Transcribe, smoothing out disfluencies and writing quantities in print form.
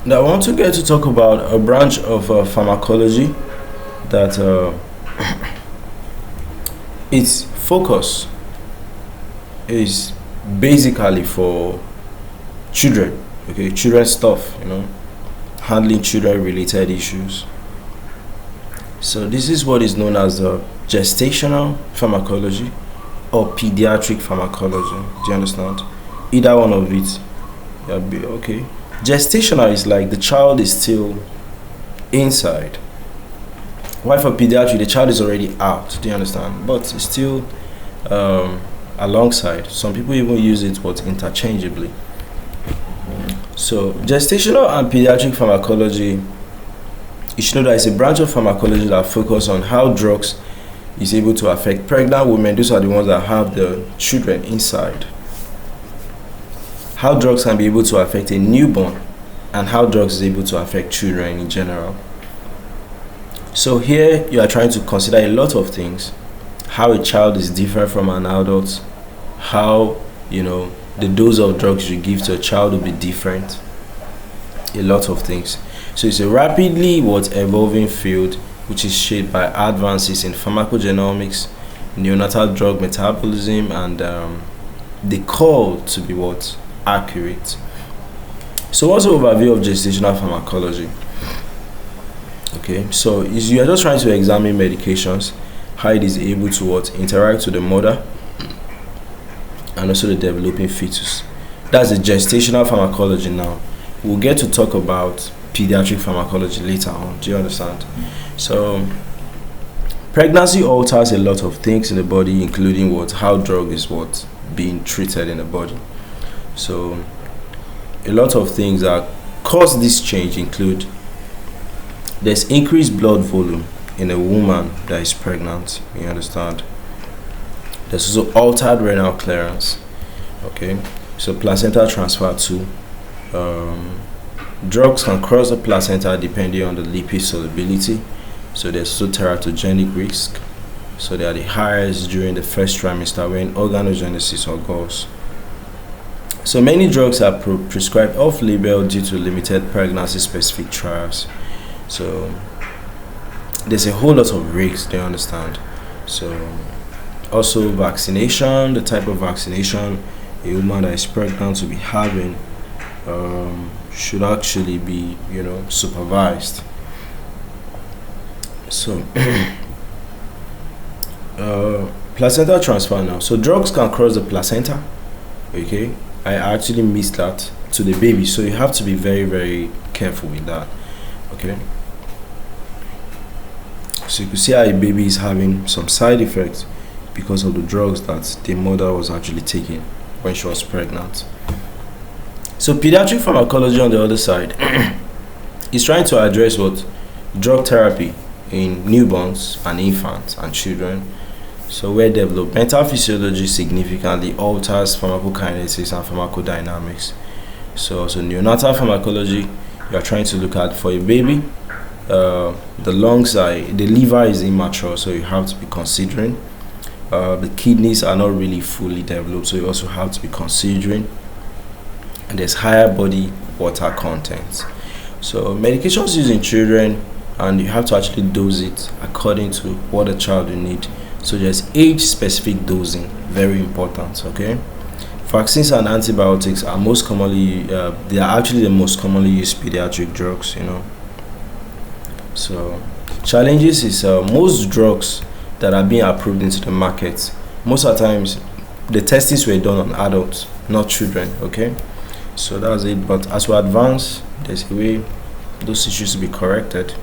Now I want to get to talk about a branch of pharmacology that its focus is basically for children. Okay, children stuff. Handling children related issues. So this is what is known as the gestational pharmacology or pediatric pharmacology. Do you understand? Either one of it. Yeah, okay. Gestational is like the child is still inside. While for pediatric, the child is already out. Do you understand? But it's still alongside. Some people even use it interchangeably. So gestational and pediatric pharmacology, you should know that it's a branch of pharmacology that focuses on how drugs is able to affect pregnant women. Those are the ones that have the children inside. How drugs can be able to affect a newborn, and how drugs is able to affect children in general. So here you are trying to consider a lot of things. How a child is different from an adult, how the dose of drugs you give to a child will be different. A lot of things. So it's a rapidly evolving field which is shaped by advances in pharmacogenomics, neonatal drug metabolism, and the call to be accurate. So what's the overview of gestational pharmacology? Okay, so you are just trying to examine medications, how it is able to interact with the mother and also the developing fetus. That's the gestational pharmacology. Now we'll get to talk about pediatric pharmacology later on. Do you understand? So pregnancy alters a lot of things in the body, including how drug is being treated in the body. So a lot of things that cause this change include there's increased blood volume in a woman that is pregnant. You understand? There's also altered renal clearance. Okay, so placenta transfer too. Drugs can cross the placenta depending on the lipid solubility. So there's also teratogenic risk. So they are the highest during the first trimester when organogenesis occurs. So many drugs are prescribed off-label due to limited pregnancy-specific trials. So there's a whole lot of risks. Do you understand? So also vaccination, the type of vaccination a woman that is pregnant will be having should actually be supervised. So placenta transfer now. So drugs can cross the placenta. Okay, I actually missed that to the baby, so you have to be very, very careful with that. Okay, so you can see how a baby is having some side effects because of the drugs that the mother was actually taking when she was pregnant. So pediatric pharmacology on the other side is trying to address drug therapy in newborns and infants and children. So where developmental physiology significantly alters pharmacokinesis and pharmacodynamics. So neonatal pharmacology, you are trying to look at for a baby. The liver is immature, so you have to be considering. The kidneys are not really fully developed, so you also have to be considering. And there's higher body water content. So medications used in children, and you have to actually dose it according to what the child will need. So there's age-specific dosing, very important. Okay, vaccines and antibiotics are most commonly they are actually the most commonly used pediatric drugs. So challenges is most drugs that are being approved into the market, most of the times the testings were done on adults, not children. Okay, so that's it. But as we advance, there's a way those issues to be corrected.